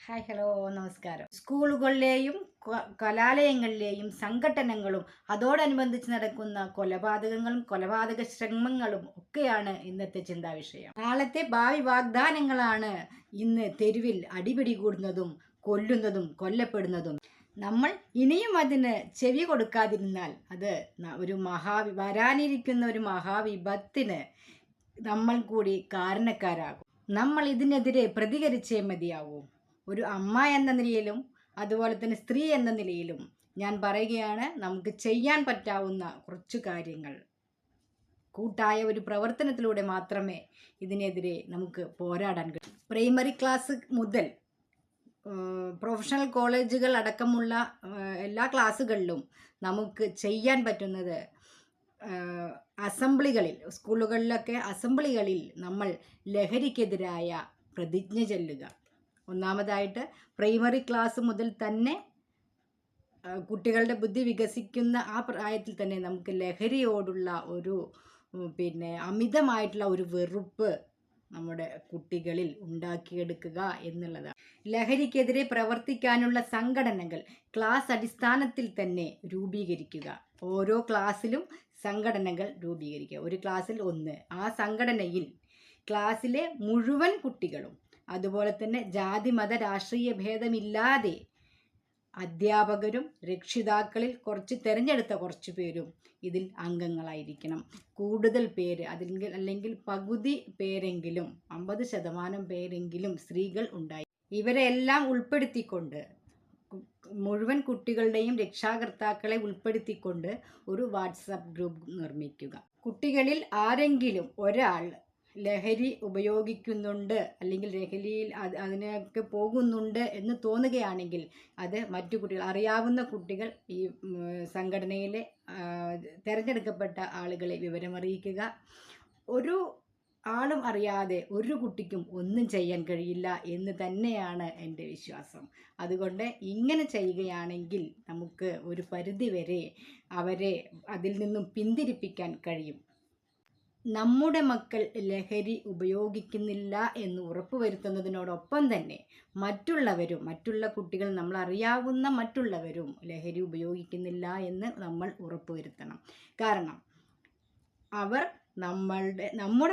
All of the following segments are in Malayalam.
ഹായ് ഹലോ നമസ്കാരം. സ്കൂളുകളിലെയും കലാലയങ്ങളിലെയും സംഘടനകളും അതോടനുബന്ധിച്ച് നടക്കുന്ന കൊലപാതകങ്ങളും കൊലപാതക ശ്രമങ്ങളും ഒക്കെയാണ് ഇന്നത്തെ ചിന്താവിഷയം. നാളത്തെ ഭാവി വാഗ്ദാനങ്ങളാണ് ഇന്ന് തെരുവിൽ അടിപിടി കൂടുന്നതും കൊല്ലുന്നതും കൊല്ലപ്പെടുന്നതും. നമ്മൾ ഇനിയും അതിന് ചെവി കൊടുക്കാതിരുന്നാൽ അത് വരാനിരിക്കുന്ന ഒരു മഹാവിപത്തിന് നമ്മൾ കൂടി കാരണക്കാരാകും. നമ്മൾ ഇതിനെതിരെ പ്രതികരിച്ചേ മതിയാവൂ. ഒരു അമ്മ എന്ന നിലയിലും അതുപോലെ തന്നെ സ്ത്രീ എന്ന നിലയിലും ഞാൻ പറയുകയാണ്, നമുക്ക് ചെയ്യാൻ പറ്റാവുന്ന കുറച്ചു കാര്യങ്ങൾ. കൂട്ടായ ഒരു പ്രവർത്തനത്തിലൂടെ മാത്രമേ ഇതിനെതിരെ നമുക്ക് പോരാടാൻ കഴിയൂ. പ്രൈമറി ക്ലാസ് മുതൽ പ്രൊഫഷണൽ കോളേജുകൾ അടക്കമുള്ള എല്ലാ ക്ലാസ്സുകളിലും നമുക്ക് ചെയ്യാൻ പറ്റുന്നത് അസംബ്ലികളിൽ, സ്കൂളുകളിലൊക്കെ അസംബ്ലികളിൽ നമ്മൾ ലഹരിക്കെതിരായ പ്രതിജ്ഞ ചൊല്ലുക. ഒന്നാമതായിട്ട് പ്രൈമറി ക്ലാസ് മുതൽ തന്നെ കുട്ടികളുടെ ബുദ്ധി വികസിക്കുന്ന ആ പ്രായത്തിൽ തന്നെ നമുക്ക് ലഹരിയോടുള്ള ഒരു അമിതമായിട്ടുള്ള ഒരു വെറുപ്പ് നമ്മുടെ കുട്ടികളിൽ ഉണ്ടാക്കിയെടുക്കുക എന്നുള്ളതാണ്. ലഹരിക്കെതിരെ പ്രവർത്തിക്കാനുള്ള സംഘടനകൾ ക്ലാസ് അടിസ്ഥാനത്തിൽ തന്നെ രൂപീകരിക്കുക. ഓരോ ക്ലാസ്സിലും സംഘടനകൾ രൂപീകരിക്കുക. ഒരു ക്ലാസ്സിൽ ഒന്ന്. ആ സംഘടനയിൽ ക്ലാസ്സിലെ മുഴുവൻ കുട്ടികളും, അതുപോലെ തന്നെ ജാതി മത രാഷ്ട്രീയ ഭേദമില്ലാതെ അധ്യാപകരും രക്ഷിതാക്കളിൽ തിരഞ്ഞെടുത്ത കുറച്ച് പേരും ഇതിൽ അംഗങ്ങളായിരിക്കണം. കൂടുതൽ പേര് അല്ലെങ്കിൽ പകുതി പേരെങ്കിലും, 50% പേരെങ്കിലും സ്ത്രീകൾ ഉണ്ടായി. ഇവരെല്ലാം ഉൾപ്പെടുത്തിക്കൊണ്ട്, മുഴുവൻ കുട്ടികളുടെയും രക്ഷാകർത്താക്കളെ ഉൾപ്പെടുത്തിക്കൊണ്ട് ഒരു വാട്സപ്പ് ഗ്രൂപ്പ് നിർമ്മിക്കുക. കുട്ടികളിൽ ആരെങ്കിലും ഒരാൾ ലഹരി ഉപയോഗിക്കുന്നുണ്ട് അല്ലെങ്കിൽ ലഹരിയിൽ അതിനൊക്കെ പോകുന്നുണ്ട് എന്ന് തോന്നുകയാണെങ്കിൽ അത് മറ്റു കുട്ടികൾ, അറിയാവുന്ന കുട്ടികൾ ഈ സംഘടനയിലെ തിരഞ്ഞെടുക്കപ്പെട്ട ആളുകളെ വിവരമറിയിക്കുക. ഒരു ആളും അറിയാതെ ഒരു കുട്ടിക്കും ഒന്നും ചെയ്യാൻ കഴിയില്ല എന്ന് തന്നെയാണ് എൻ്റെ വിശ്വാസം. അതുകൊണ്ട് ഇങ്ങനെ ചെയ്യുകയാണെങ്കിൽ നമുക്ക് ഒരു പരിധിവരെ അവരെ അതിൽ നിന്നും പിന്തിരിപ്പിക്കാൻ കഴിയും. നമ്മുടെ മക്കൾ ലഹരി ഉപയോഗിക്കുന്നില്ല എന്ന് ഉറപ്പുവരുത്തുന്നതിനോടൊപ്പം തന്നെ മറ്റുള്ള കുട്ടികൾ, നമ്മൾ അറിയാവുന്ന മറ്റുള്ളവരും ലഹരി ഉപയോഗിക്കുന്നില്ല എന്ന് നമ്മൾ ഉറപ്പുവരുത്തണം. കാരണം അവർ നമ്മുടെ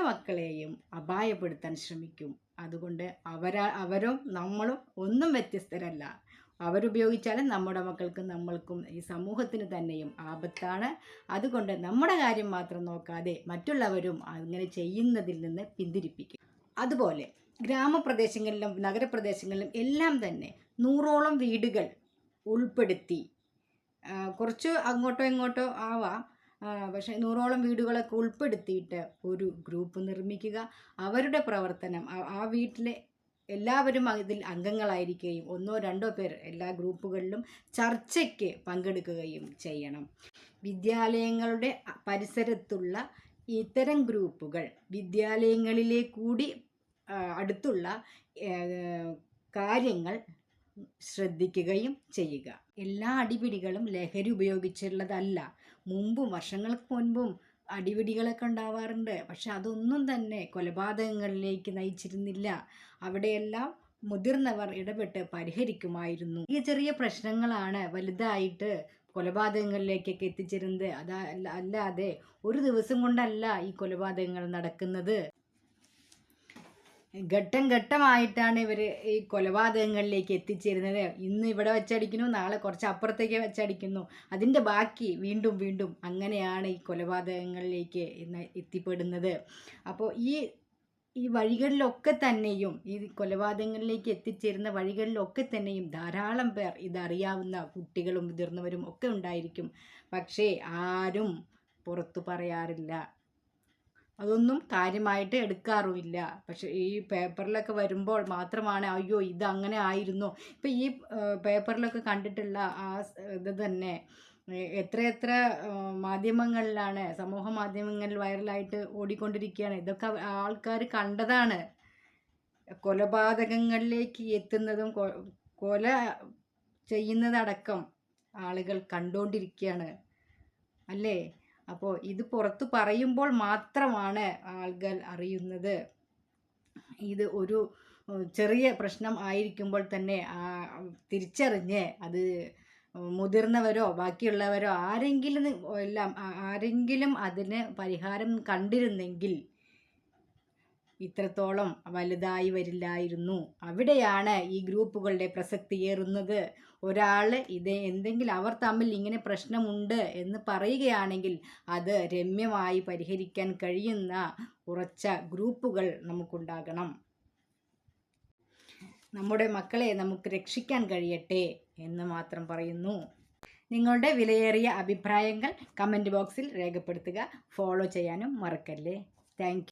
മക്കളെയും അപായപ്പെടുത്താൻ ശ്രമിക്കും. അതുകൊണ്ട് അവരും നമ്മളും ഒന്നും വ്യത്യസ്തരല്ല. അവരുപയോഗിച്ചാലും നമ്മുടെ മക്കൾക്കും നമ്മൾക്കും ഈ സമൂഹത്തിന് തന്നെയും ആപത്താണ്. അതുകൊണ്ട് നമ്മുടെ കാര്യം മാത്രം നോക്കാതെ മറ്റുള്ളവരും അങ്ങനെ ചെയ്യുന്നതിൽ നിന്ന് പിന്തിരിപ്പിക്കും. അതുപോലെ ഗ്രാമപ്രദേശങ്ങളിലും നഗരപ്രദേശങ്ങളിലും എല്ലാം തന്നെ 100ഓളം വീടുകൾ ഉൾപ്പെടുത്തി, കുറച്ച് അങ്ങോട്ടോ ഇങ്ങോട്ടോ ആവാം, പക്ഷേ 100ഓളം വീടുകളൊക്കെ ഉൾപ്പെടുത്തിയിട്ട് ഒരു ഗ്രൂപ്പ് നിർമ്മിക്കുക. അവരുടെ പ്രവർത്തനം, ആ വീട്ടിലെ എല്ലാവരും ഇതിൽ അംഗങ്ങളായിരിക്കുകയും 1-2 പേർ എല്ലാ ഗ്രൂപ്പുകളിലും ചർച്ചയ്ക്ക് പങ്കെടുക്കുകയും ചെയ്യണം. വിദ്യാലയങ്ങളുടെ പരിസരത്തുള്ള ഇത്തരം ഗ്രൂപ്പുകൾ വിദ്യാലയങ്ങളിലെ കൂടി അടുത്തുള്ള കാര്യങ്ങൾ ശ്രദ്ധിക്കുകയും ചെയ്യുക. എല്ലാ അടിപിടികളും ലഹരി ഉപയോഗിച്ചുള്ളതല്ല. വർഷങ്ങൾക്ക് മുൻപും അടിപിടികളൊക്കെ ഉണ്ടാവാറുണ്ട്. പക്ഷെ അതൊന്നും തന്നെ കൊലപാതകങ്ങളിലേക്ക് നയിച്ചിരുന്നില്ല. അവിടെയെല്ലാം മുതിർന്നവർ ഇടപെട്ട് പരിഹരിക്കുമായിരുന്നു. ഈ ചെറിയ പ്രശ്നങ്ങളാണ് വലുതായിട്ട് കൊലപാതകങ്ങളിലേക്കൊക്കെ എത്തിച്ചിരുന്നത്. അല്ലാതെ ഒരു ദിവസം കൊണ്ടല്ല ഈ കൊലപാതകങ്ങൾ നടക്കുന്നത്. ഘട്ടം ഘട്ടമായിട്ടാണ് ഇവർ ഈ കൊലപാതകങ്ങളിലേക്ക് എത്തിച്ചേരുന്നത്. ഇന്ന് ഇവിടെ വെച്ചടിക്കുന്നു, നാളെ കുറച്ച് അപ്പുറത്തേക്ക് വെച്ചടിക്കുന്നു, അതിൻ്റെ ബാക്കി വീണ്ടും വീണ്ടും അങ്ങനെയാണ് ഈ കൊലപാതകങ്ങളിലേക്ക് എത്തിപ്പെടുന്നത്. അപ്പോൾ ഈ വഴികളിലൊക്കെ തന്നെയും, ഈ കൊലപാതകങ്ങളിലേക്ക് എത്തിച്ചേരുന്ന വഴികളിലൊക്കെ തന്നെയും ധാരാളം പേർ ഇതറിയാവുന്ന കുട്ടികളും മുതിർന്നവരും ഒക്കെ ഉണ്ടായിരിക്കും. പക്ഷേ ആരും പുറത്തു പറയാറില്ല, അതൊന്നും കാര്യമായിട്ട് എടുക്കാറുമില്ല. പക്ഷെ ഈ പേപ്പറിലൊക്കെ വരുമ്പോൾ മാത്രമാണ് അയ്യോ ഇതങ്ങനെ ആയിരുന്നു. ഇപ്പം ഈ പേപ്പറിലൊക്കെ കണ്ടിട്ടുള്ള ആ ഇത് തന്നെ എത്രയെത്ര മാധ്യമങ്ങളിലാണ്, സമൂഹ മാധ്യമങ്ങളിൽ വൈറലായിട്ട് ഓടിക്കൊണ്ടിരിക്കുകയാണ്. ഇതൊക്കെ ആൾക്കാർ കണ്ടതാണ്. കൊലപാതകങ്ങളിലേക്ക് എത്തുന്നതും കൊല ചെയ്യുന്നതടക്കം ആളുകൾ കണ്ടുകൊണ്ടിരിക്കുകയാണ് അല്ലേ? അപ്പോൾ ഇത് പുറത്തു പറയുമ്പോൾ മാത്രമാണ് ആളുകൾ അറിയുന്നത്. ഇത് ഒരു ചെറിയ പ്രശ്നം ആയിരിക്കുമ്പോൾ തന്നെ തിരിച്ചറിഞ്ഞ് അത് മുതിർന്നവരോ ബാക്കിയുള്ളവരോ ആരെങ്കിലും അതിന് പരിഹാരം കണ്ടിരുന്നെങ്കിൽ ഇത്രത്തോളം വലുതായി വരില്ലായിരുന്നു. അവിടെയാണ് ഈ ഗ്രൂപ്പുകളുടെ പ്രസക്തിയേറുന്നത്. ഒരാൾ എന്തെങ്കിലും അവർ തമ്മിൽ ഇങ്ങനെ പ്രശ്നമുണ്ട് എന്ന് പറയുകയാണെങ്കിൽ അത് രമ്യമായി പരിഹരിക്കാൻ കഴിയുന്ന ഉറച്ച ഗ്രൂപ്പുകൾ നമുക്കുണ്ടാകണം. നമ്മുടെ മക്കളെ നമുക്ക് രക്ഷിക്കാൻ കഴിയട്ടെ എന്ന് മാത്രം പറയുന്നു. നിങ്ങളുടെ വിലയേറിയ അഭിപ്രായങ്ങൾ കമൻറ്റ് ബോക്സിൽ രേഖപ്പെടുത്തുക. ഫോളോ ചെയ്യാനും മറക്കല്ലേ. താങ്ക്